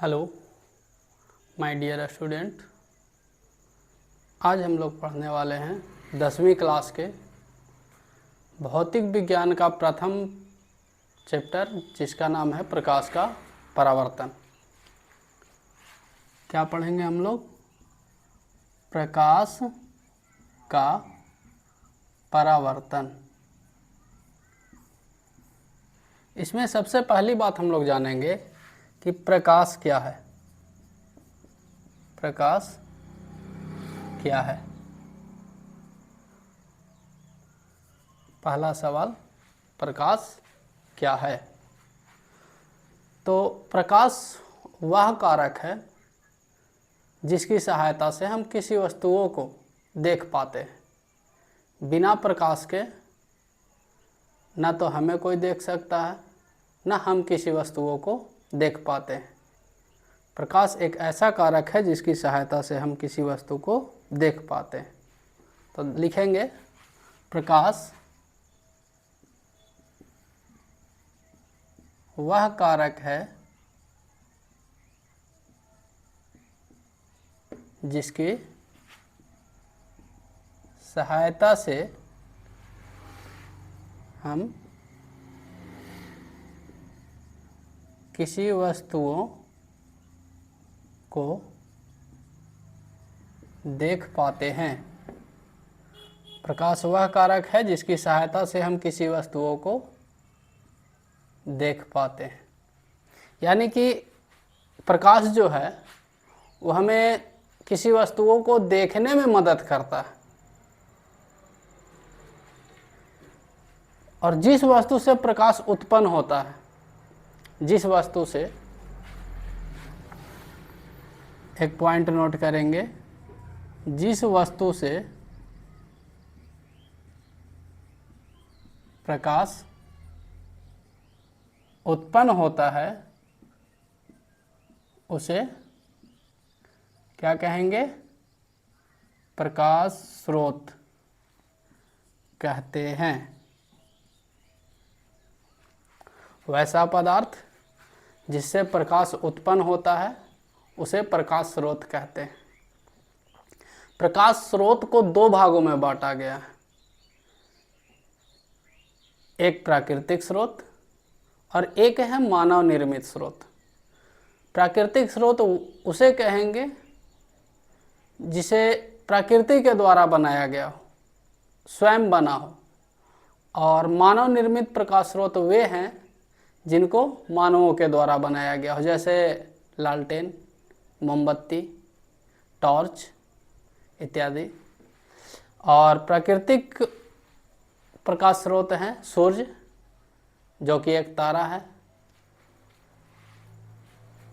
Hello my dear student, आज हम लोग पढ़ने वाले हैं 10वीं क्लास के भौतिक विज्ञान का प्रथम चैप्टर, जिसका नाम है प्रकाश का परावर्तन। क्या पढ़ेंगे हम लोग? प्रकाश का परावर्तन। इसमें सबसे पहली बात हम लोग जानेंगे कि प्रकाश क्या है। प्रकाश क्या है? पहला सवाल, प्रकाश क्या है? तो प्रकाश वह कारक है जिसकी सहायता से हम किसी वस्तुओं को देख पाते हैं। बिना प्रकाश के न तो हमें कोई देख सकता है, न हम किसी वस्तुओं को देख पाते हैं। प्रकाश एक ऐसा कारक है जिसकी सहायता से हम किसी वस्तु को देख पाते हैं। तो लिखेंगे, प्रकाश वह कारक है जिसकी सहायता से हम किसी वस्तुओं को देख पाते हैं। प्रकाश वह कारक है जिसकी सहायता से हम किसी वस्तुओं को देख पाते हैं। यानी कि प्रकाश जो है वो हमें किसी वस्तुओं को देखने में मदद करता है। और जिस वस्तु से प्रकाश उत्पन्न होता है, जिस वस्तु से, एक पॉइंट नोट करेंगे, जिस वस्तु से प्रकाश उत्पन्न होता है उसे क्या कहेंगे? प्रकाश स्रोत कहते हैं। वैसा पदार्थ जिससे प्रकाश उत्पन्न होता है उसे प्रकाश स्रोत कहते हैं। प्रकाश स्रोत को दो भागों में बांटा गया है, एक प्राकृतिक स्रोत और एक है मानव निर्मित स्रोत। प्राकृतिक स्रोत उसे कहेंगे जिसे प्रकृति के द्वारा बनाया गया हो, स्वयं बना हो। और मानव निर्मित प्रकाश स्रोत वे हैं जिनको मानवों के द्वारा बनाया गया हो, जैसे लालटेन, मोमबत्ती, टॉर्च इत्यादि। और प्राकृतिक प्रकाश स्रोत हैं सूर्य, जो कि एक तारा है।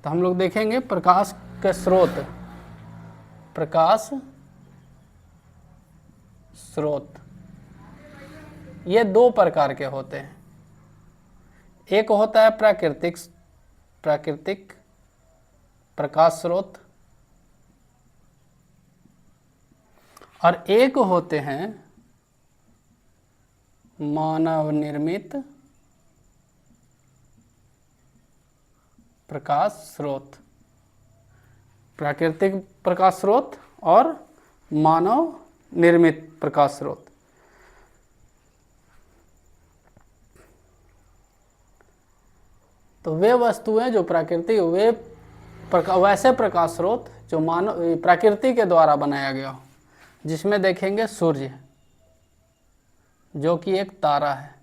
तो हम लोग देखेंगे प्रकाश के स्रोत, प्रकाश स्रोत ये दो प्रकार के होते हैं। एक होता है प्राकृतिक प्रकाश स्रोत, और एक होते हैं मानव निर्मित प्रकाश स्रोत। प्राकृतिक प्रकाश स्रोत और मानव निर्मित प्रकाश स्रोत। तो वे वस्तुएं जो प्राकृतिक, वे वैसे प्रकाश स्रोत जो मानव प्रकृति के द्वारा बनाया गया हो, जिसमें देखेंगे सूर्य, जो कि एक तारा है।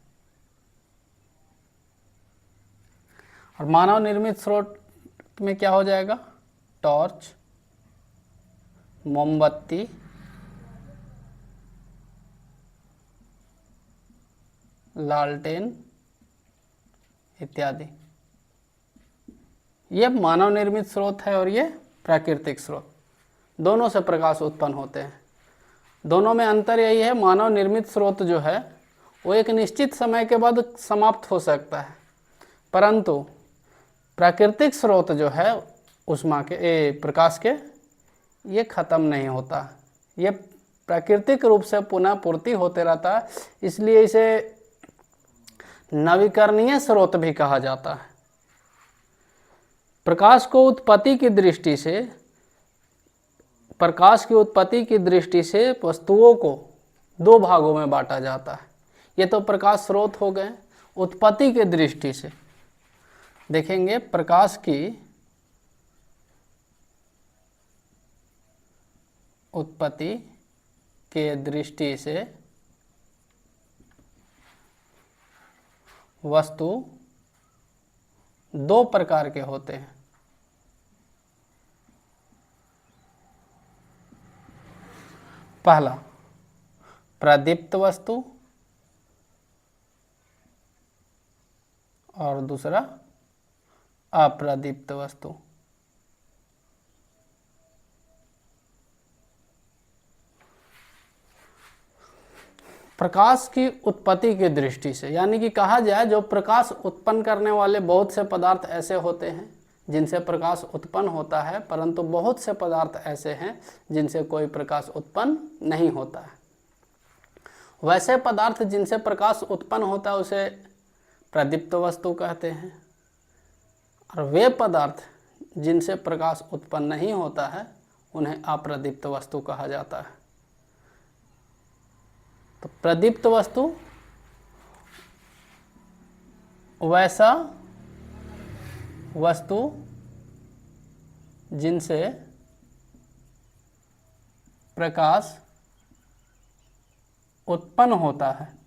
और मानव निर्मित स्रोत में क्या हो जाएगा? टॉर्च, मोमबत्ती, लालटेन इत्यादि। ये मानव निर्मित स्रोत है और ये प्राकृतिक स्रोत। दोनों से प्रकाश उत्पन्न होते हैं। दोनों में अंतर यही है, मानव निर्मित स्रोत जो है वो एक निश्चित समय के बाद समाप्त हो सकता है, परंतु प्राकृतिक स्रोत जो है ऊष्मा के प्रकाश के, ये खत्म नहीं होता। ये प्राकृतिक रूप से पुनः पूर्ति होते रहता है, इसलिए इसे नवीकरणीय स्रोत भी कहा जाता है। प्रकाश की उत्पत्ति की दृष्टि से वस्तुओं को दो भागों में बांटा जाता है। ये तो प्रकाश स्रोत हो गए। उत्पत्ति के दृष्टि से देखेंगे, प्रकाश की उत्पत्ति के दृष्टि से वस्तु दो प्रकार के होते हैं। पहला प्रदीप्त वस्तु और दूसरा अप्रदीप्त वस्तु। प्रकाश की उत्पत्ति की दृष्टि से, यानी कि कहा जाए जो प्रकाश उत्पन्न करने वाले बहुत से पदार्थ ऐसे होते हैं जिनसे प्रकाश उत्पन्न होता है, परंतु बहुत से पदार्थ ऐसे हैं जिनसे कोई प्रकाश उत्पन्न नहीं होता है। वैसे पदार्थ जिनसे प्रकाश उत्पन्न होता है उसे प्रदीप्त वस्तु कहते हैं, और वे पदार्थ जिनसे प्रकाश उत्पन्न नहीं होता है उन्हें अप्रदीप्त वस्तु कहा जाता है। तो प्रदीप्त वस्तु वैसा वस्तु जिनसे प्रकाश उत्पन्न होता है,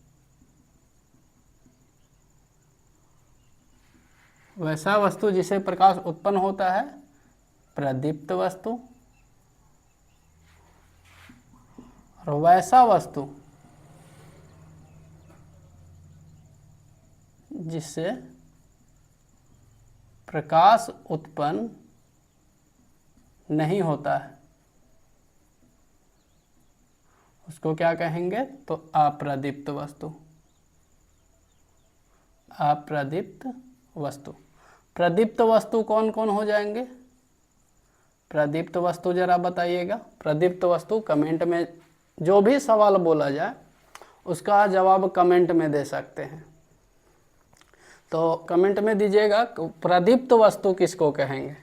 वैसा वस्तु जिसे प्रकाश उत्पन्न होता है प्रदीप्त वस्तु, और वैसा वस्तु जिससे प्रकाश उत्पन्न नहीं होता है उसको क्या कहेंगे? तो अप्रदीप्त वस्तु। अप्रदीप्त वस्तु। प्रदीप्त वस्तु कौन कौन हो जाएंगे? प्रदीप्त वस्तु जरा बताइएगा। प्रदीप्त वस्तु कमेंट में जो भी सवाल बोला जाए उसका जवाब कमेंट में दे सकते हैं, तो कमेंट में दीजिएगा प्रदीप्त वस्तु किसको कहेंगे।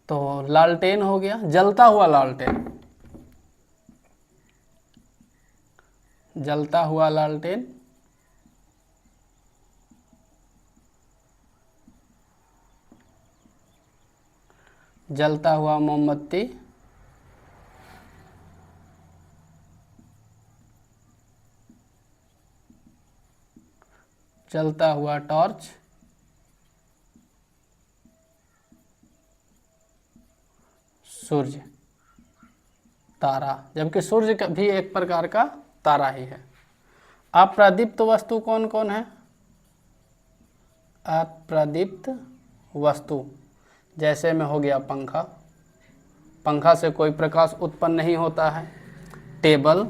तो लालटेन हो गया, जलता हुआ लालटेन, जलता हुआ लालटेन, जलता हुआ मोमबत्ती, जलता हुआ टॉर्च, सूर्य, तारा, जबकि सूर्य का भी एक प्रकार का तारा ही है। अप्रदीप्त वस्तु कौन कौन है? अप्रदीप्त वस्तु जैसे में हो गया पंखा, पंखा से कोई प्रकाश उत्पन्न नहीं होता है। टेबल,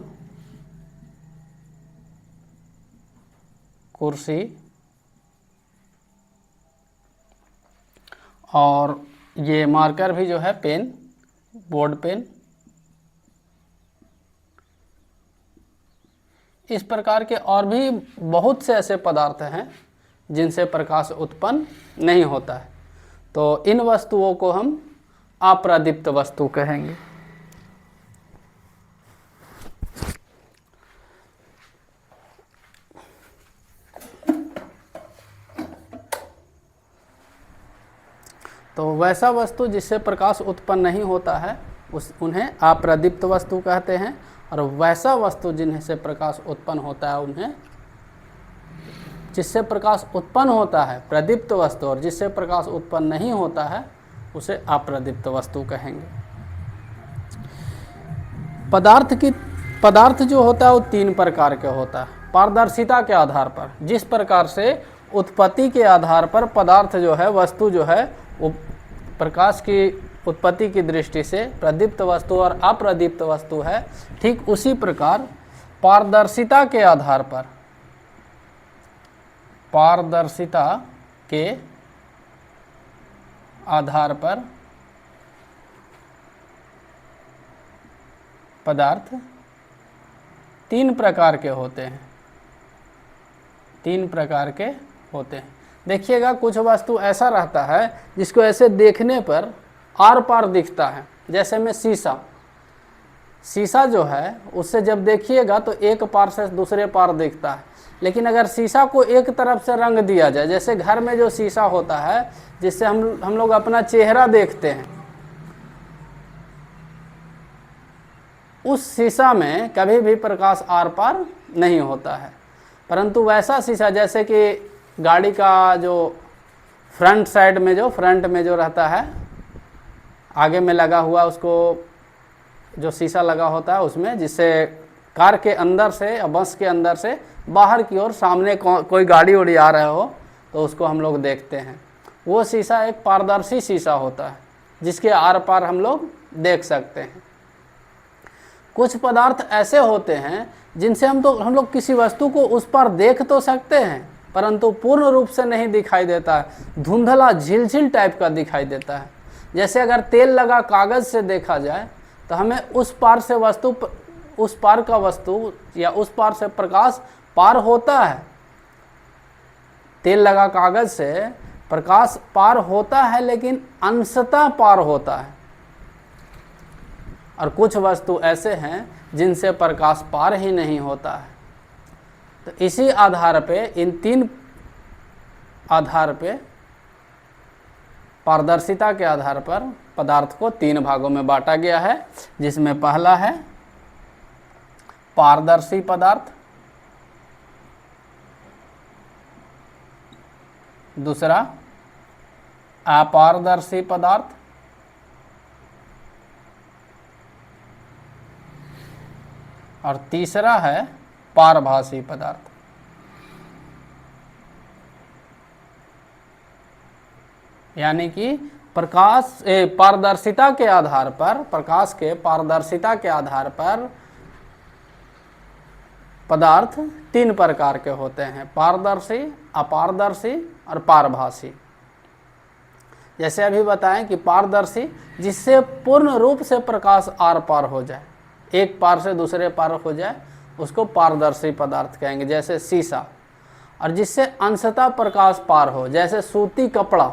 कुर्सी, और ये मार्कर भी जो है पेन, बोर्ड पेन, इस प्रकार के और भी बहुत से ऐसे पदार्थ हैं जिनसे प्रकाश उत्पन्न नहीं होता है। तो इन वस्तुओं को हम अप्रदीप्त वस्तु कहेंगे। तो वैसा वस्तु जिससे प्रकाश उत्पन्न नहीं होता है उन्हें अप्रदीप्त वस्तु कहते हैं, और वैसा वस्तु जिनसे प्रकाश उत्पन्न होता है उन्हें, जिससे प्रकाश उत्पन्न होता है प्रदीप्त वस्तु, और जिससे प्रकाश उत्पन्न नहीं होता है उसे अप्रदीप्त वस्तु कहेंगे। पदार्थ जो होता है वो तीन प्रकार का होता है। पारदर्शिता के आधार पर, जिस प्रकार से उत्पत्ति के आधार पर पदार्थ जो है, वस्तु जो है, वो प्रकाश की उत्पत्ति की दृष्टि से प्रदीप्त वस्तु और अप्रदीप्त वस्तु है, ठीक उसी प्रकार पारदर्शिता के आधार पर, पारदर्शिता के आधार पर पदार्थ तीन प्रकार के होते हैं, तीन प्रकार के होते हैं। देखिएगा कुछ वस्तु ऐसा रहता है जिसको ऐसे देखने पर आर पार दिखता है, जैसे में शीशा। शीशा जो है उससे जब देखिएगा तो एक पार से दूसरे पार दिखता है, लेकिन अगर शीशा को एक तरफ से रंग दिया जाए, जैसे घर में जो शीशा होता है जिससे हम लोग अपना चेहरा देखते हैं, उस शीशा में कभी भी प्रकाश आर पार नहीं होता है। परंतु वैसा शीशा जैसे कि गाड़ी का जो फ्रंट में जो रहता है, आगे में लगा हुआ उसको जो शीशा लगा होता है उसमें, जिससे कार के अंदर से या बस के अंदर से बाहर की ओर सामने कोई गाड़ी उड़ी आ रहा हो तो उसको हम लोग देखते हैं। वो शीशा एक पारदर्शी शीशा होता है जिसके आर पार हम लोग देख सकते हैं। कुछ पदार्थ ऐसे होते हैं जिनसे हम लोग किसी वस्तु को उस पर देख तो सकते हैं परंतु पूर्ण रूप से नहीं दिखाई देता है, धुंधला झिलझिल टाइप का दिखाई देता है। जैसे अगर तेल लगा कागज़ से देखा जाए तो हमें उस पार का वस्तु या उस पार से प्रकाश पार होता है। तेल लगा कागज़ से प्रकाश पार होता है लेकिन अंशतः पार होता है, और कुछ वस्तु ऐसे हैं जिनसे प्रकाश पार ही नहीं होता है। तो इसी आधार पे, इन तीन आधार पे, पारदर्शिता के आधार पर पदार्थ को तीन भागों में बांटा गया है, जिसमें पहला है पारदर्शी पदार्थ, दूसरा अपारदर्शी पदार्थ, और तीसरा है पारभासी पदार्थ। यानी कि पारदर्शिता के आधार पर, प्रकाश के पारदर्शिता के आधार पर पदार्थ तीन प्रकार के होते हैं: पारदर्शी, अपारदर्शी और पारभासी। जैसे अभी बताएं कि पारदर्शी, जिससे पूर्ण रूप से प्रकाश आर पार हो जाए, एक पार से दूसरे पार हो जाए, उसको पारदर्शी पदार्थ कहेंगे, जैसे शीशा। और जिससे अंशतः प्रकाश पार हो, जैसे सूती कपड़ा।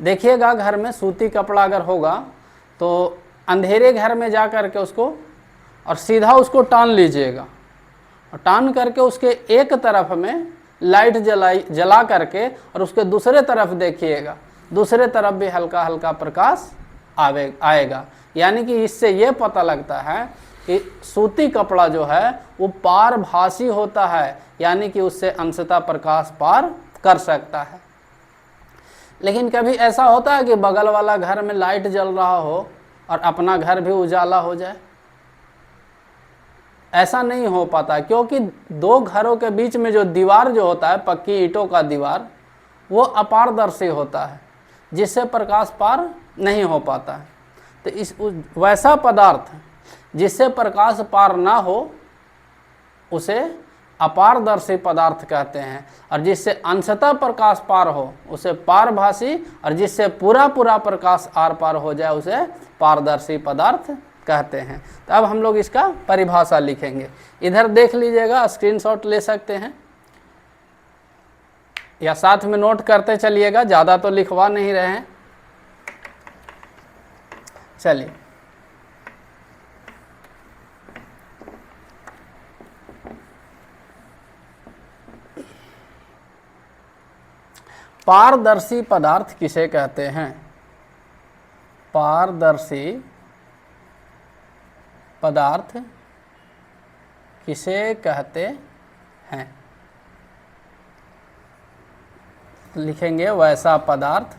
देखिएगा घर में सूती कपड़ा अगर होगा तो अंधेरे घर में जा कर के उसको और सीधा उसको टान लीजिएगा, और टान करके उसके एक तरफ में लाइट जला करके और उसके दूसरे तरफ देखिएगा, दूसरे तरफ भी हल्का हल्का प्रकाश आएगा। यानी कि इससे ये पता लगता है कि सूती कपड़ा जो है वो पारभासी होता है, यानी कि उससे अंशतः प्रकाश पार कर सकता है। लेकिन कभी ऐसा होता है कि बगल वाला घर में लाइट जल रहा हो और अपना घर भी उजाला हो जाए? ऐसा नहीं हो पाता, क्योंकि दो घरों के बीच में जो दीवार जो होता है, पक्की ईंटों का दीवार, वो अपारदर्शी होता है, जिससे प्रकाश पार नहीं हो पाता है। तो वैसा पदार्थ जिससे प्रकाश पार ना हो उसे अपारदर्शी पदार्थ कहते हैं, और जिससे अंशतः प्रकाश पार हो उसे पारभासी, और जिससे पूरा प्रकाश आर पार हो जाए उसे पारदर्शी पदार्थ कहते हैं। तो अब हम लोग इसका परिभाषा लिखेंगे। इधर देख लीजिएगा, स्क्रीनशॉट ले सकते हैं या साथ में नोट करते चलिएगा, ज़्यादा तो लिखवा नहीं रहे हैं। चलिए, पारदर्शी पदार्थ किसे कहते हैं? पारदर्शी पदार्थ किसे कहते हैं? लिखेंगे वैसा पदार्थ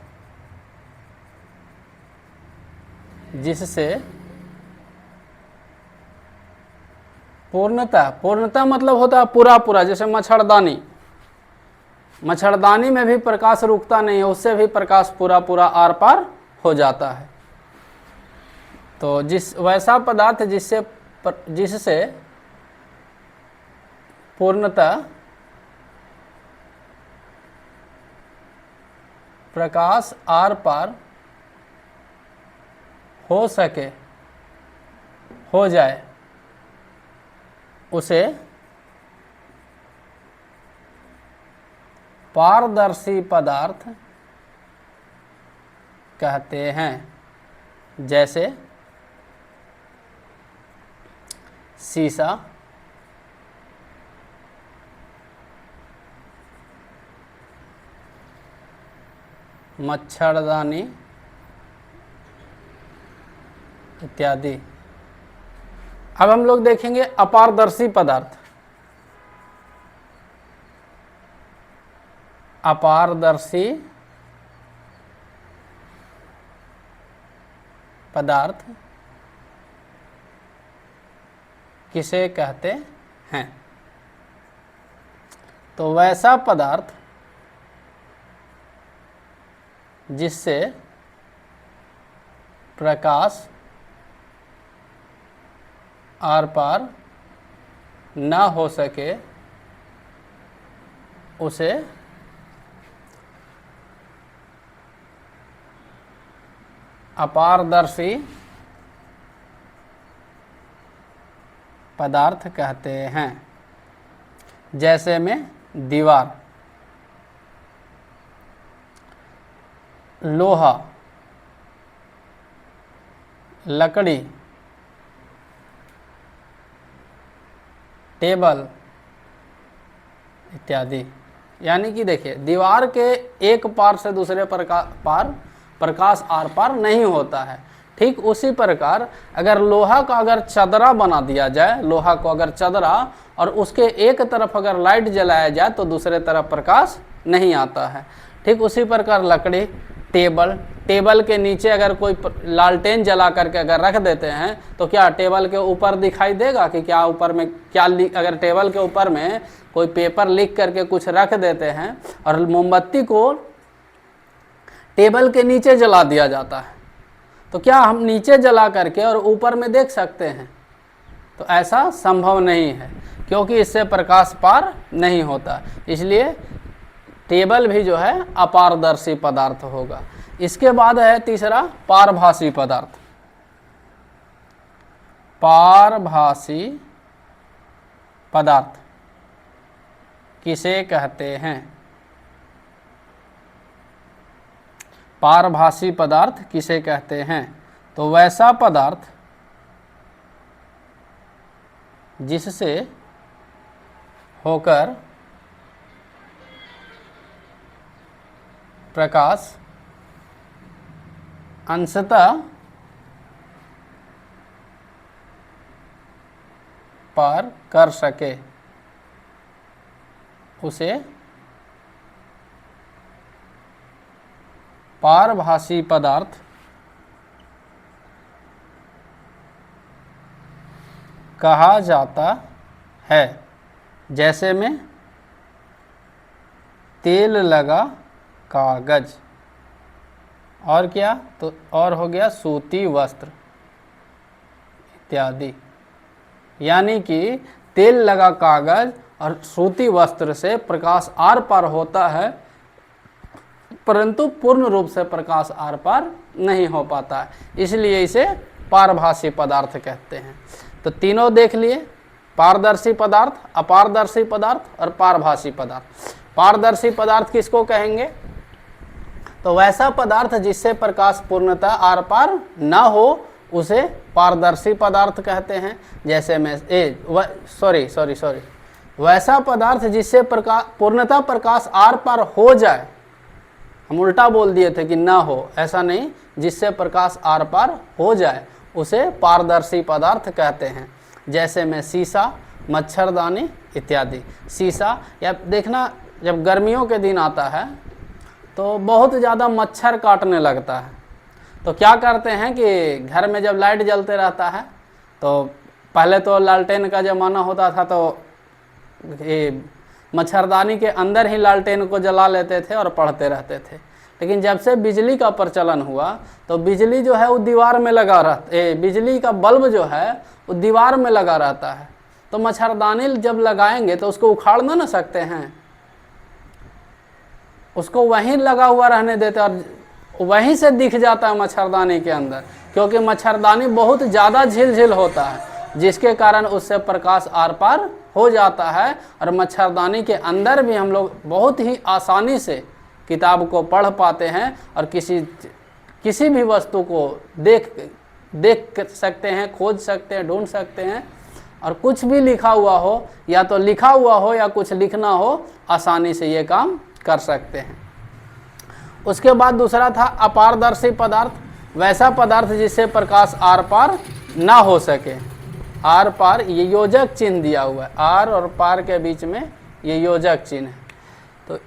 जिससे पूर्णता मतलब होता है पूरा, जैसे मच्छरदानी में भी प्रकाश रुकता नहीं है, उससे भी प्रकाश पूरा आर पार हो जाता है। तो वैसा पदार्थ जिससे पूर्णतः प्रकाश आर पार हो जाए उसे पारदर्शी पदार्थ कहते हैं। जैसे शीशा, मच्छरदानी इत्यादि। अब हम लोग देखेंगे अपारदर्शी पदार्थ। अपारदर्शी पदार्थ किसे कहते हैं? तो वैसा पदार्थ जिससे प्रकाश आर पार न हो सके उसे अपारदर्शी पदार्थ कहते हैं। जैसे में दीवार, लोहा, लकड़ी, टेबल इत्यादि। यानी कि देखिए, दीवार के एक पार से दूसरे पार प्रकाश आर पार नहीं होता है। ठीक उसी प्रकार अगर लोहा का अगर चदरा बना दिया जाए, लोहा को अगर चदरा और उसके एक तरफ अगर लाइट जलाया जाए तो दूसरे तरफ प्रकाश नहीं आता है। ठीक उसी प्रकार लकड़ी, टेबल के नीचे अगर कोई लालटेन जला करके अगर रख देते हैं तो क्या टेबल के ऊपर दिखाई देगा कि क्या ऊपर में क्या अगर टेबल के ऊपर में कोई पेपर लिख करके कुछ रख देते हैं और मोमबत्ती को टेबल के नीचे जला दिया जाता है तो क्या हम नीचे जला करके और ऊपर में देख सकते हैं? तो ऐसा संभव नहीं है, क्योंकि इससे प्रकाश पार नहीं होता। इसलिए टेबल भी जो है अपारदर्शी पदार्थ होगा। इसके बाद है तीसरा पारभासी पदार्थ। पारभासी पदार्थ किसे कहते हैं? पारभासी पदार्थ किसे कहते हैं? तो वैसा पदार्थ जिससे होकर प्रकाश अंशतः पार कर सके उसे पारभासी पदार्थ कहा जाता है। जैसे में तेल लगा कागज, और क्या? तो और हो गया सूती वस्त्र इत्यादि। यानी कि तेल लगा कागज और सूती वस्त्र से प्रकाश आर पार होता है, परंतु पूर्ण रूप से प्रकाश आर पार नहीं हो पाता है, इसलिए इसे पारभासी पदार्थ कहते हैं। तो तीनों देख लिए, पारदर्शी पदार्थ, अपारदर्शी पदार्थ और पारभासी पदार्थ। पारदर्शी पदार्थ किसको कहेंगे? तो वैसा पदार्थ जिससे प्रकाश पूर्णतः आर पार न हो उसे पारदर्शी पदार्थ कहते हैं। जैसे में वैसा पदार्थ जिससे पूर्णतः प्रकाश आर पार हो जाए, हम उल्टा बोल दिए थे कि ना हो, ऐसा नहीं, जिससे प्रकाश आर पार हो जाए उसे पारदर्शी पदार्थ कहते हैं। जैसे में शीशा, मच्छरदानी इत्यादि। शीशा, या देखना जब गर्मियों के दिन आता है तो बहुत ज़्यादा मच्छर काटने लगता है, तो क्या करते हैं कि घर में जब लाइट जलते रहता है, तो पहले तो लालटेन का ज़माना होता था तो ये मच्छरदानी के अंदर ही लालटेन को जला लेते थे और पढ़ते रहते थे। लेकिन जब से बिजली का प्रचलन हुआ तो बिजली जो है वो दीवार में लगा बिजली का बल्ब जो है वो दीवार में लगा रहता है, तो मच्छरदानी जब लगाएंगे तो उसको उखाड़ ना सकते हैं, उसको वहीं लगा हुआ रहने देते और वहीं से दिख जाता है मच्छरदानी के अंदर, क्योंकि मच्छरदानी बहुत ज़्यादा झिलझिल होता है जिसके कारण उससे प्रकाश आर पार हो जाता है और मच्छरदानी के अंदर भी हम लोग बहुत ही आसानी से किताब को पढ़ पाते हैं और किसी भी वस्तु को देख सकते हैं, खोज सकते हैं, ढूंढ सकते हैं, और कुछ भी लिखा हुआ हो या तो लिखा हुआ हो या कुछ लिखना हो, आसानी से ये काम कर सकते हैं। उसके बाद दूसरा था अपारदर्शी पदार्थ, वैसा पदार्थ जिससे प्रकाश आर पार ना हो सके। आर पार, ये योजक चिन्ह दिया हुआ है, आर और पार के बीच में ये योजक चिन्ह है, तो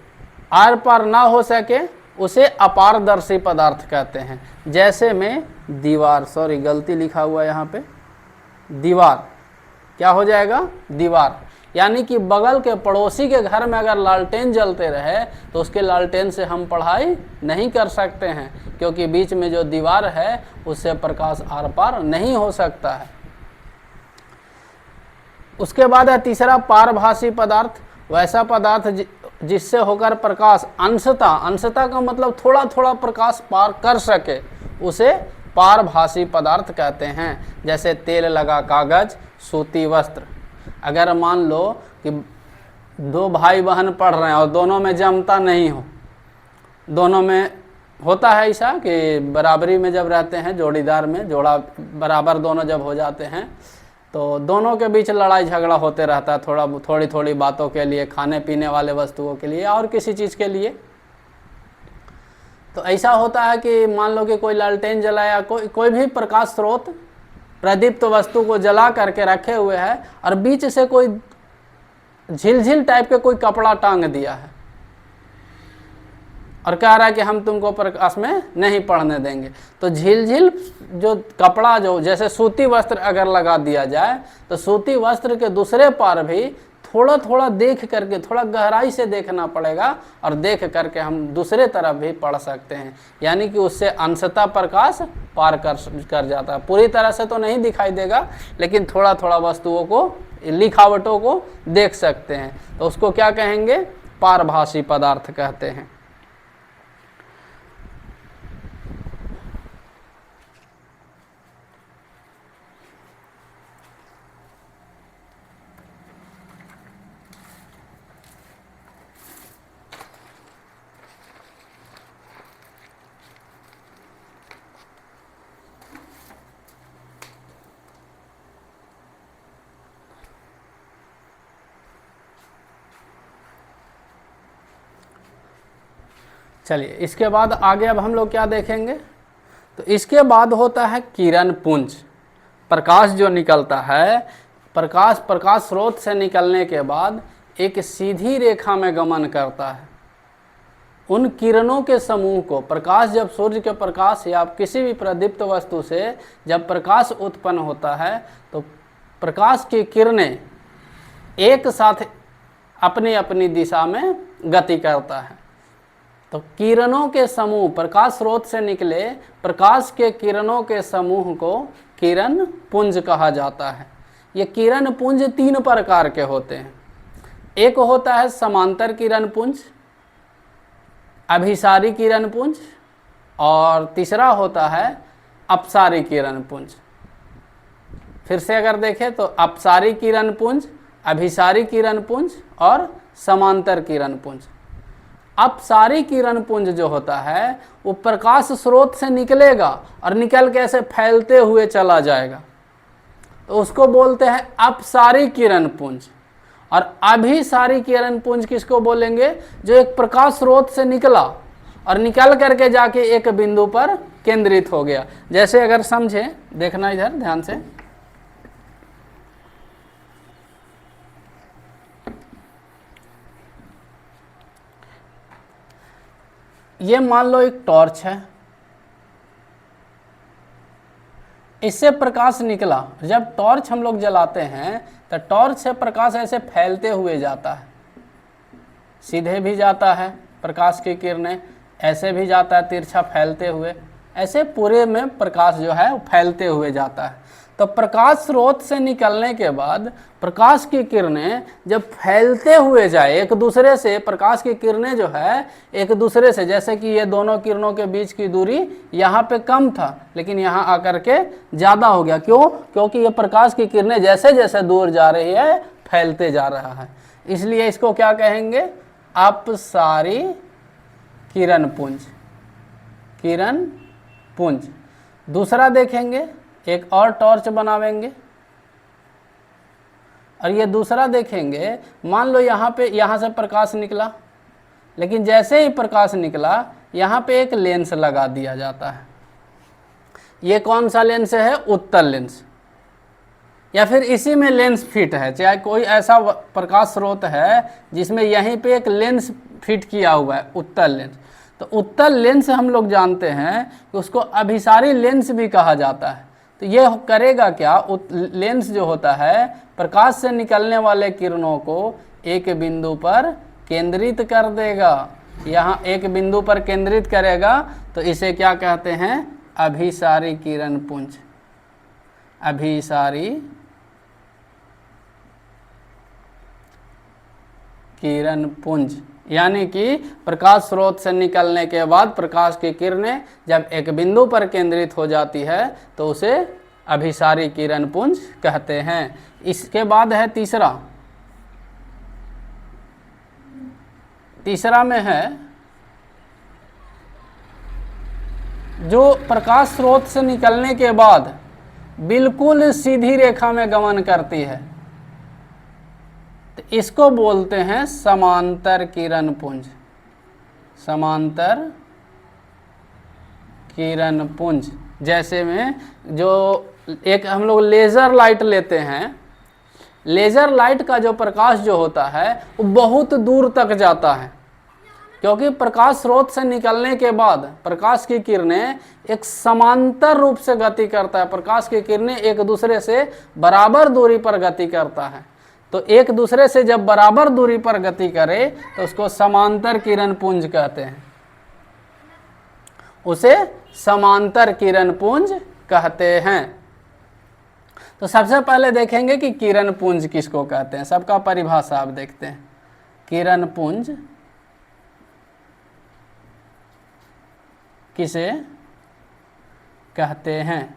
आर पार ना हो सके उसे अपारदर्शी पदार्थ कहते हैं। जैसे में दीवार, सॉरी गलती लिखा हुआ है यहाँ पे, दीवार क्या हो जाएगा, दीवार, यानी कि बगल के पड़ोसी के घर में अगर लालटेन जलते रहे तो उसके लालटेन से हम पढ़ाई नहीं कर सकते हैं, क्योंकि बीच में जो दीवार है उससे प्रकाश आर पार नहीं हो सकता है। उसके बाद है तीसरा पारभासी पदार्थ, वैसा पदार्थ जिससे होकर प्रकाश अंशतः का मतलब थोड़ा थोड़ा प्रकाश पार कर सके, उसे पारभासी पदार्थ कहते हैं। जैसे तेल लगा कागज, सूती वस्त्र। अगर मान लो कि दो भाई बहन पढ़ रहे हैं और दोनों में जमता नहीं हो, दोनों में होता है ऐसा कि बराबरी में जब रहते हैं, जोड़ीदार में जोड़ा बराबर दोनों जब हो जाते हैं तो दोनों के बीच लड़ाई झगड़ा होते रहता है, थोड़ी बातों के लिए, खाने पीने वाले वस्तुओं के लिए और किसी चीज़ के लिए। तो ऐसा होता है कि मान लो कि कोई लालटेन जलाया, कोई भी प्रकाश स्रोत प्रदीप्त वस्तु को जला करके रखे हुए है और बीच से कोई झिलझिल टाइप के कोई कपड़ा टांग दिया है और कह रहा है कि हम तुमको प्रकाश में नहीं पढ़ने देंगे। तो झिलझिल जो कपड़ा, जो जैसे सूती वस्त्र अगर लगा दिया जाए तो सूती वस्त्र के दूसरे पार भी थोड़ा थोड़ा देख करके, थोड़ा गहराई से देखना पड़ेगा और देख करके हम दूसरे तरफ भी पढ़ सकते हैं, यानी कि उससे अंशतः प्रकाश पार कर जाता है। पूरी तरह से तो नहीं दिखाई देगा, लेकिन थोड़ा थोड़ा वस्तुओं को, लिखावटों को देख सकते हैं, तो उसको क्या कहेंगे, पारभासी पदार्थ कहते हैं। चलिए इसके बाद आगे अब हम लोग क्या देखेंगे, तो इसके बाद होता है किरण पुंज। प्रकाश जो निकलता है, प्रकाश स्रोत से निकलने के बाद एक सीधी रेखा में गमन करता है। उन किरणों के समूह को, प्रकाश जब सूर्य के प्रकाश या किसी भी प्रदीप्त वस्तु से जब प्रकाश उत्पन्न होता है तो प्रकाश की किरणें एक साथ अपनी अपनी दिशा में गति करता है। तो किरणों के समूह, प्रकाश स्रोत से निकले प्रकाश के किरणों के समूह को किरण पुंज कहा जाता है। ये किरण पुंज 3 प्रकार के होते हैं। एक होता है समांतर किरण पुंज, अभिसारी किरण पुंज, और तीसरा होता है अपसारी किरण पुंज। फिर से अगर देखें तो अपसारी किरण पुंज, अभिसारी किरण पुंज और समांतर किरण पुंज। अपसारी किरण पुंज जो होता है वो प्रकाश स्रोत से निकलेगा और निकल के ऐसे फैलते हुए चला जाएगा, तो उसको बोलते हैं अपसारी किरण पुंज। और अभिसारी किरण पुंज किसको बोलेंगे, जो एक प्रकाश स्रोत से निकला और निकल करके जाके एक बिंदु पर केंद्रित हो गया। जैसे अगर समझे, देखना इधर ध्यान से, ये मान लो एक टॉर्च है, इससे प्रकाश निकला। जब टॉर्च हम लोग जलाते हैं तो टॉर्च से प्रकाश ऐसे फैलते हुए जाता है, सीधे भी जाता है प्रकाश की किरणें, ऐसे भी जाता है तिरछा फैलते हुए, ऐसे पूरे में प्रकाश जो है वो फैलते हुए जाता है। तो प्रकाश स्रोत से निकलने के बाद प्रकाश की किरणें जब फैलते हुए जाए एक दूसरे से, प्रकाश की किरणें जो है एक दूसरे से, जैसे कि ये दोनों किरणों के बीच की दूरी यहाँ पे कम था लेकिन यहाँ आकर के ज़्यादा हो गया। क्यों? क्योंकि ये प्रकाश की किरणें जैसे जैसे दूर जा रही है फैलते जा रहा है, इसलिए इसको क्या कहेंगे, अपसारी किरण पुंज, किरण पुंज। दूसरा देखेंगे, एक और टॉर्च बनावेंगे और ये दूसरा देखेंगे, मान लो यहाँ पे, यहाँ से प्रकाश निकला, लेकिन जैसे ही प्रकाश निकला यहाँ पे एक लेंस लगा दिया जाता है। ये कौन सा लेंस है, उत्तल लेंस, या फिर इसी में लेंस फिट है, चाहे कोई ऐसा प्रकाश स्रोत है जिसमें यहीं पे एक लेंस फिट किया हुआ है, उत्तल लेंस। तो उत्तल लेंस हम लोग जानते हैं कि उसको अभिसारी लेंस भी कहा जाता है। तो ये करेगा क्या, लेंस जो होता है प्रकाश से निकलने वाले किरणों को एक बिंदु पर केंद्रित कर देगा, यहाँ एक बिंदु पर केंद्रित करेगा, तो इसे क्या कहते हैं, अभिसारी किरण पुंज, अभिसारी किरण पुंज। यानी कि प्रकाश स्रोत से निकलने के बाद प्रकाश की किरणें जब एक बिंदु पर केंद्रित हो जाती है तो उसे अभिसारी किरण पुंज कहते हैं। इसके बाद है तीसरा, तीसरा में है जो प्रकाश स्रोत से निकलने के बाद बिल्कुल सीधी रेखा में गमन करती है, तो इसको बोलते हैं समांतर किरण पुंज, समांतर किरण पुंज। जैसे में जो एक हम लोग लेज़र लाइट लेते हैं, लेज़र लाइट का जो प्रकाश जो होता है वो बहुत दूर तक जाता है, क्योंकि प्रकाश स्रोत से निकलने के बाद प्रकाश की किरणें एक समांतर रूप से गति करता है, प्रकाश की किरणें एक दूसरे से बराबर दूरी पर गति करता है। तो एक दूसरे से जब बराबर दूरी पर गति करे तो उसको समांतर किरण पुंज कहते हैं, उसे समांतर किरण पुंज कहते हैं। तो सबसे पहले देखेंगे कि किरण पुंज किसको कहते हैं, सबका परिभाषा आप देखते हैं। किरण पुंज किसे कहते हैं,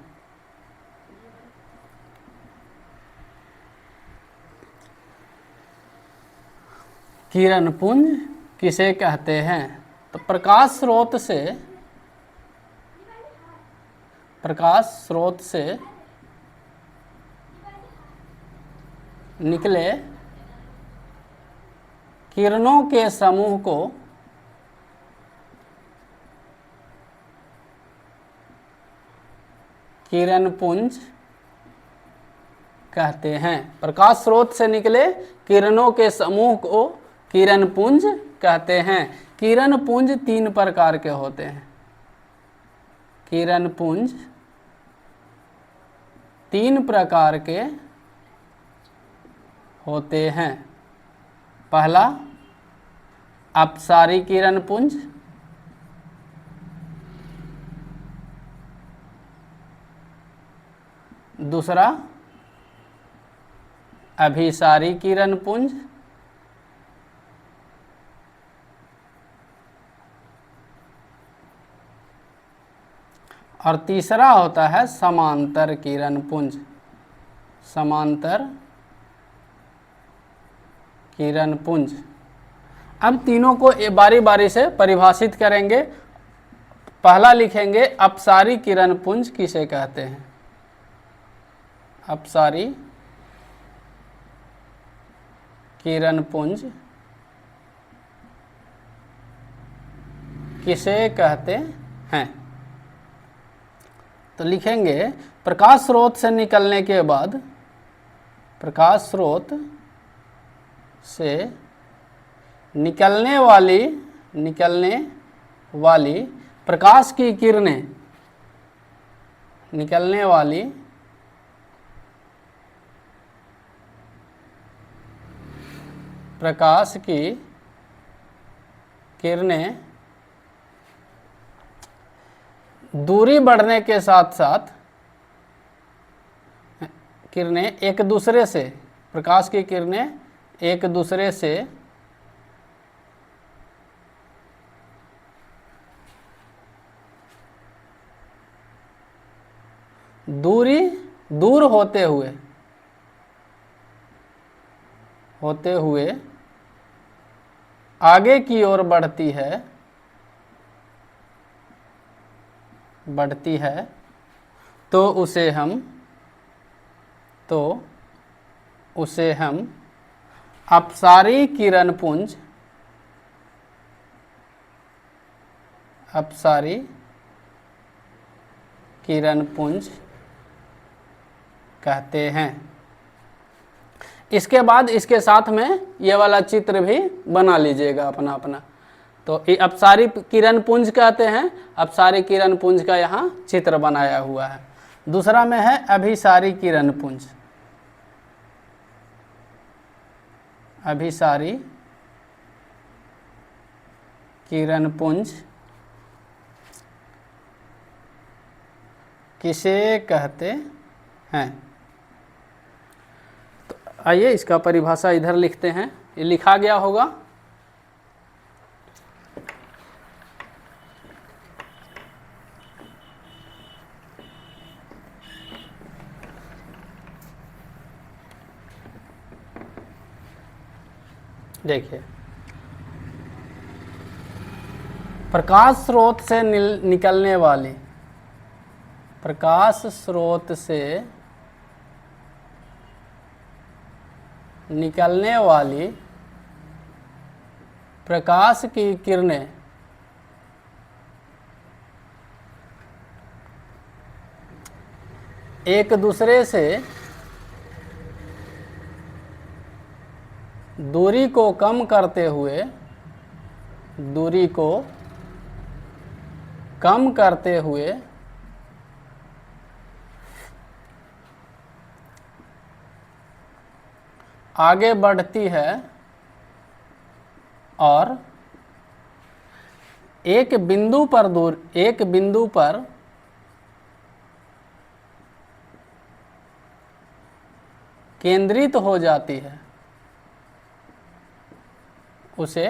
किरण पुंज किसे कहते हैं। तो प्रकाश स्रोत से निकले किरणों के समूह को किरण पुंज कहते हैं। प्रकाश स्रोत से निकले किरणों के समूह को किरण पुंज कहते हैं। किरण पुंज 3 प्रकार के होते हैं, किरण पुंज 3 प्रकार के होते हैं। पहला अपसारी किरण पुंज, दूसरा अभिसारी किरण पुंज, और तीसरा होता है समांतर किरण पुंज, समांतर किरण पुंज। अब तीनों को बारी बारी से परिभाषित करेंगे। पहला लिखेंगे अपसारी किरण पुंज किसे कहते हैं, अपसारी किरण पुंज किसे कहते हैं। तो लिखेंगे प्रकाश स्रोत से निकलने के बाद, प्रकाश स्रोत से निकलने वाली प्रकाश की किरणें, निकलने वाली प्रकाश की किरणें दूरी बढ़ने के साथ साथ किरणें एक दूसरे से, प्रकाश की किरणें एक दूसरे से दूर होते हुए होते हुए आगे की ओर बढ़ती है तो उसे हम अपसारी किरण पुंज कहते हैं। इसके बाद इसके साथ में ये वाला चित्र भी बना लीजिएगा अपना अपना। तो ये अपसारी किरण पुंज कहते हैं, अपसारी किरण पुंज का यहाँ चित्र बनाया हुआ है। दूसरा में है अभिसारी किरण पुंज। अभिसारी किरण पुंज किसे कहते हैं? तो आइए इसका परिभाषा इधर लिखते हैं, ये लिखा गया होगा। देखिए, प्रकाश स्रोत से निकलने वाली प्रकाश की किरणें एक दूसरे से दूरी को कम करते हुए आगे बढ़ती है और एक बिंदु पर केंद्रित हो जाती है, उसे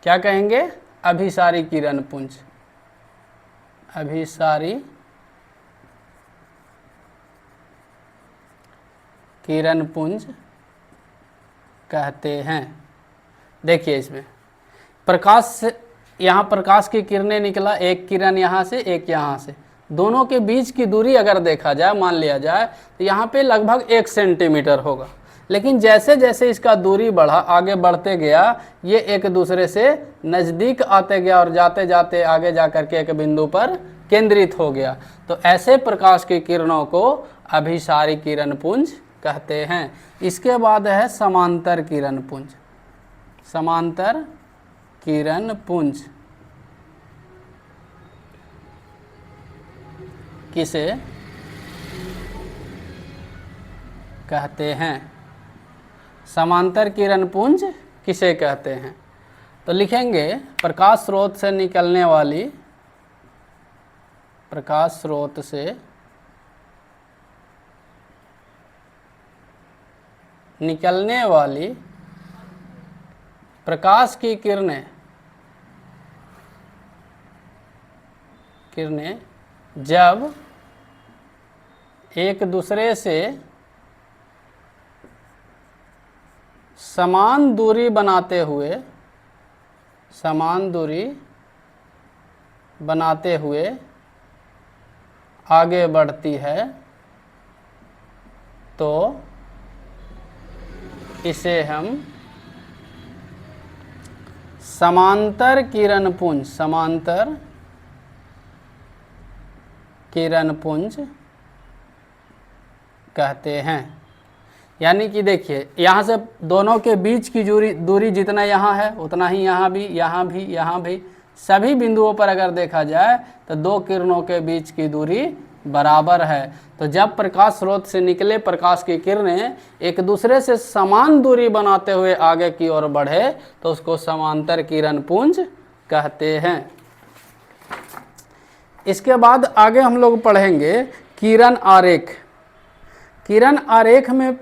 क्या कहेंगे? अभिसारी किरण पुंज। अभिसारी किरण पुंज कहते हैं। देखिए इसमें प्रकाश से, यहाँ प्रकाश की किरणें निकला, एक किरण यहाँ से एक यहाँ से, दोनों के बीच की दूरी अगर देखा जाए, मान लिया जाए तो यहाँ पे लगभग 1 सेंटीमीटर होगा। लेकिन जैसे जैसे इसका दूरी बढ़ा, आगे बढ़ते गया, ये एक दूसरे से नज़दीक आते गया और जाते जाते आगे जा कर के एक बिंदु पर केंद्रित हो गया। तो ऐसे प्रकाश की किरणों को अभिसारी किरण पुंज कहते हैं। इसके बाद है समांतर किरण पुंज। समांतर किरण पुंज किसे कहते हैं? समांतर किरण पुंज किसे कहते हैं? तो लिखेंगे प्रकाश स्रोत से निकलने वाली प्रकाश की किरणें जब एक दूसरे से समान दूरी बनाते हुए आगे बढ़ती है तो इसे हम समांतर किरण पुंज कहते हैं। यानी कि देखिए, यहाँ से दोनों के बीच की दूरी जितना यहाँ है उतना ही यहाँ भी सभी बिंदुओं पर अगर देखा जाए तो दो किरणों के बीच की दूरी बराबर है। तो जब प्रकाश स्रोत से निकले प्रकाश की किरणें एक दूसरे से समान दूरी बनाते हुए आगे की ओर बढ़े तो उसको समांतर किरण पुंज कहते हैं। इसके बाद आगे हम लोग पढ़ेंगे किरण आरेख। किरण आरेख में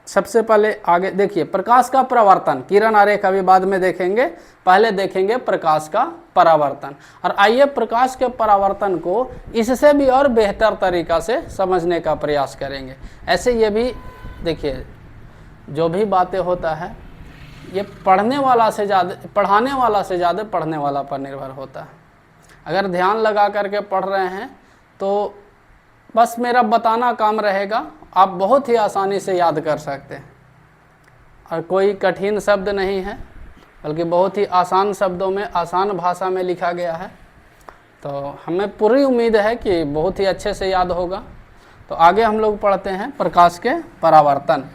सबसे पहले आगे देखिए प्रकाश का परावर्तन, किरण आरेख अभी बाद में देखेंगे, पहले देखेंगे प्रकाश का परावर्तन। और आइए प्रकाश के परावर्तन को इससे भी और बेहतर तरीका से समझने का प्रयास करेंगे। ऐसे ये भी देखिए, जो भी बातें होता है ये पढ़ाने वाला से ज़्यादा पढ़ने वाला पर निर्भर होता है। अगर ध्यान लगा करके पढ़ रहे हैं तो बस मेरा बताना काम रहेगा, आप बहुत ही आसानी से याद कर सकते हैं। और कोई कठिन शब्द नहीं है, बल्कि बहुत ही आसान शब्दों में, आसान भाषा में लिखा गया है। तो हमें पूरी उम्मीद है कि बहुत ही अच्छे से याद होगा। तो आगे हम लोग पढ़ते हैं प्रकाश के परावर्तन।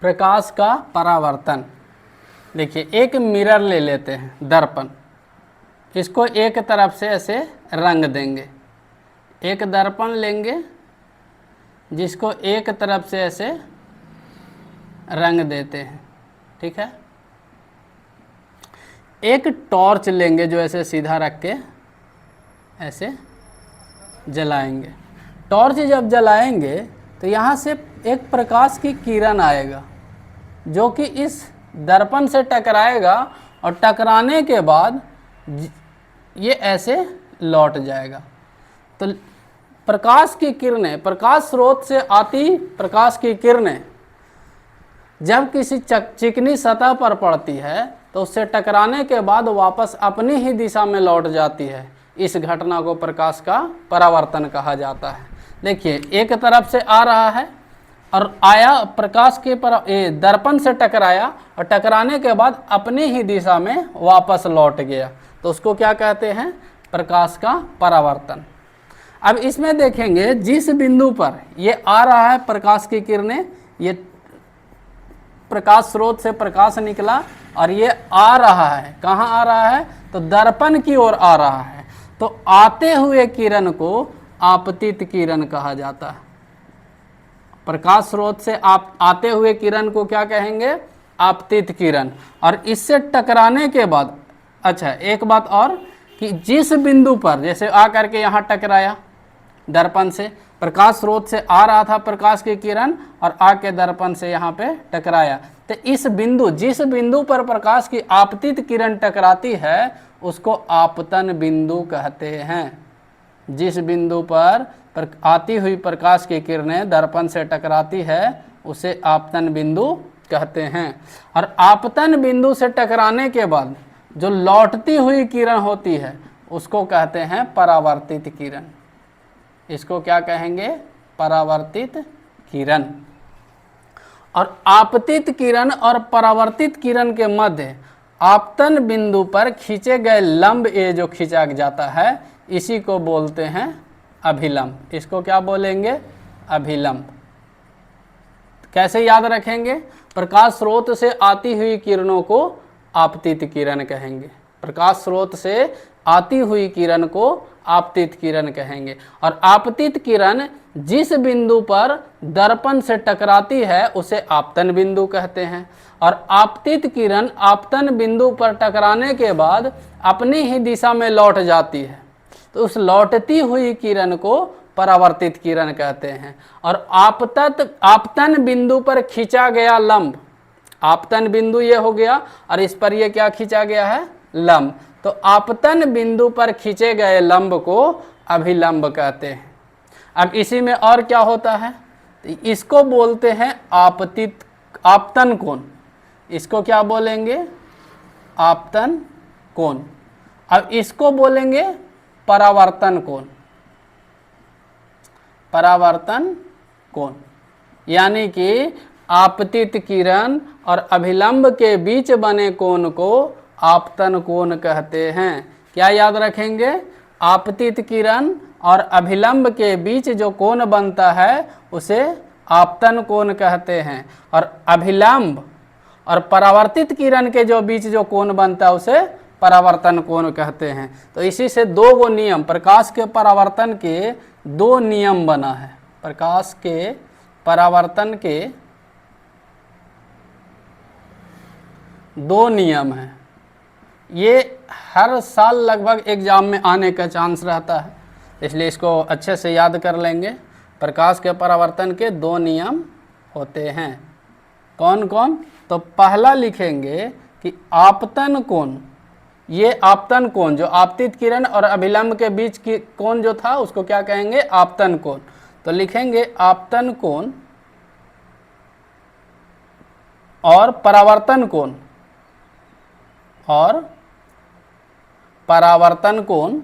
प्रकाश का परावर्तन। देखिए, एक मिरर ले लेते हैं, दर्पण। इसको एक तरफ से ऐसे रंग देंगे। एक दर्पण लेंगे जिसको एक तरफ से ऐसे रंग देते हैं, ठीक है। एक टॉर्च लेंगे जो ऐसे सीधा रख के ऐसे जलाएंगे। टॉर्च जब जलाएंगे तो यहाँ से एक प्रकाश की किरण आएगा जो कि इस दर्पण से टकराएगा और टकराने के बाद ये ऐसे लौट जाएगा। तो प्रकाश की किरणें, प्रकाश स्रोत से आती प्रकाश की किरणें जब किसी चिकनी सतह पर पड़ती है तो उससे टकराने के बाद वापस अपनी ही दिशा में लौट जाती है। इस घटना को प्रकाश का परावर्तन कहा जाता है। देखिए, एक तरफ से आ रहा है और आया प्रकाश के दर्पण से टकराया और टकराने के बाद अपनी ही दिशा में वापस लौट गया, तो उसको क्या कहते हैं? प्रकाश का परावर्तन। अब इसमें देखेंगे जिस बिंदु पर ये आ रहा है प्रकाश की किरणें, ये प्रकाश स्रोत से प्रकाश निकला और ये आ रहा है, कहाँ आ रहा है? तो दर्पण की ओर आ रहा है। तो आते हुए किरण को आपतित किरण कहा जाता है। प्रकाश स्रोत से आप आते हुए किरण को क्या कहेंगे? आपतित किरण। और इससे टकराने के बाद, अच्छा एक बात और कि जिस बिंदु पर जैसे आ करके यहाँ टकराया दर्पण से, प्रकाश स्रोत से आ रहा था प्रकाश की किरण और आके दर्पण से यहाँ पे टकराया, तो इस बिंदु, जिस बिंदु पर प्रकाश की आपतित किरण टकराती है उसको आपतन बिंदु कहते हैं। जिस बिंदु पर आती हुई प्रकाश की किरणें दर्पण से टकराती है उसे आपतन बिंदु कहते हैं। और आपतन बिंदु से टकराने के बाद जो लौटती हुई किरण होती है उसको कहते हैं परावर्तित किरण। इसको क्या कहेंगे? परावर्तित किरण। और आपतित किरण और परावर्तित किरण के मध्य आपतन बिंदु पर खींचे गए लंब, ये जो खींचा जाता है इसी को बोलते हैं अभिलंब। इसको क्या बोलेंगे? अभिलंब। कैसे याद रखेंगे? प्रकाश स्रोत से आती हुई किरणों को आपतित किरण कहेंगे। प्रकाश स्रोत से आती हुई किरण को आपतित किरण कहेंगे। और आपतित किरण जिस बिंदु पर दर्पण से टकराती है उसे आपतन बिंदु कहते हैं। और आपतित किरण आपतन बिंदु पर टकराने के बाद अपनी ही दिशा में लौट जाती है, तो उस लौटती हुई किरण को परावर्तित किरण कहते हैं। और आपतन बिंदु पर खींचा गया लंब, आपतन बिंदु ये हो गया और इस पर ये क्या खींचा गया है? लंब। तो आपतन बिंदु पर खींचे गए लंब को अभिलंब कहते हैं। अब इसी में और क्या होता है? तो इसको बोलते हैं आपतन कोण। इसको क्या बोलेंगे? आपतन कोण। अब इसको बोलेंगे परावर्तन कोण। परावर्तन कोण यानी कि आपतित किरण और अभिलंब के बीच बने कोण को आपतन कोण कहते हैं। क्या याद रखेंगे? आपतित किरण और अभिलंब के बीच जो कोण बनता है उसे आपतन कोण कहते हैं। और अभिलंब और परावर्तित किरण के जो बीच जो कोण बनता है उसे परावर्तन कोण कहते हैं। तो इसी से दो गो नियम, प्रकाश के परावर्तन के दो नियम बना है। प्रकाश के परावर्तन के दो नियम हैं। ये हर साल लगभग एग्जाम में आने का चांस रहता है, इसलिए इसको अच्छे से याद कर लेंगे। प्रकाश के परावर्तन के 2 नियम होते हैं। कौन कौन? तो पहला लिखेंगे कि आपतन कोण, ये आपतन कोण जो आपतित किरण और अभिलंब के बीच की कोण जो था उसको क्या कहेंगे? आपतन कोण। तो लिखेंगे आपतन कोण और परावर्तन कोण, और परावर्तन कोण,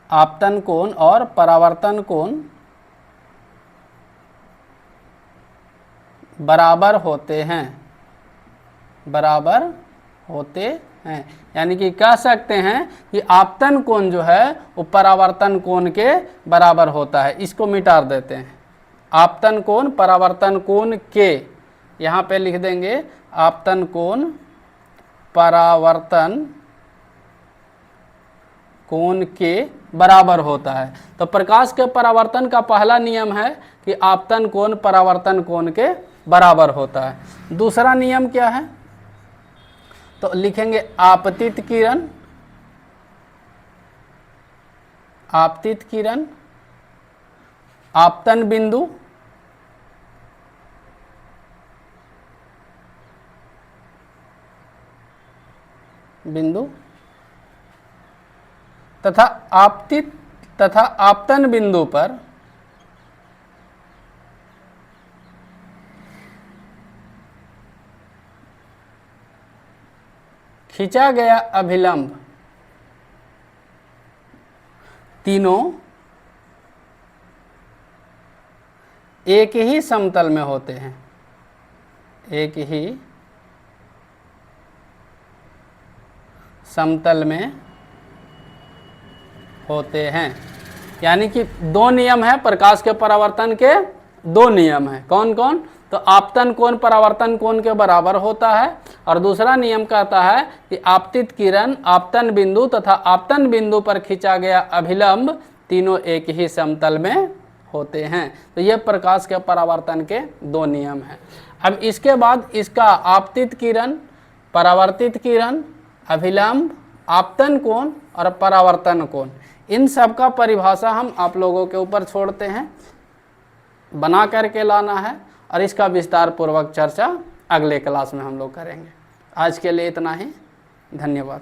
आपतन कोण और परावर्तन कोण बराबर होते हैं, बराबर होते हैं। यानी कि कह सकते हैं कि आपतन कोण जो है वो परावर्तन कोण के बराबर होता है। इसको मिटा देते हैं, आपतन कोण परावर्तन कोण के, यहाँ पे लिख देंगे आपतन कोण परावर्तन कोण के बराबर होता है। तो प्रकाश के परावर्तन का पहला नियम है कि आपतन कोण परावर्तन कोण के बराबर होता है। दूसरा नियम क्या है? तो लिखेंगे आपतित किरण, आपतित किरण आपतन बिंदु तथा आपतित तथा आपतन बिंदु पर खींचा गया अभिलंब तीनों एक ही समतल में होते हैं, एक ही समतल में होते हैं। यानी कि 2 नियम है प्रकाश के परावर्तन के, 2 नियम है। कौन कौन? तो आपतन कोण परावर्तन कोण के बराबर होता है, और दूसरा नियम कहता है कि आपतित किरण आपतन बिंदु तथा आपतन बिंदु पर खींचा गया अभिलंब तीनों एक ही समतल में होते हैं। तो यह प्रकाश के परावर्तन के 2 नियम हैं। अब इसके बाद इसका आपतित किरण, परावर्तित किरण, अभिलंब, आपतन कोण और परावर्तन कोण, इन सब का परिभाषा हम आप लोगों के ऊपर छोड़ते हैं, बना करके लाना है, और इसका विस्तार पूर्वक चर्चा अगले क्लास में हम लोग करेंगे। आज के लिए इतना ही, धन्यवाद।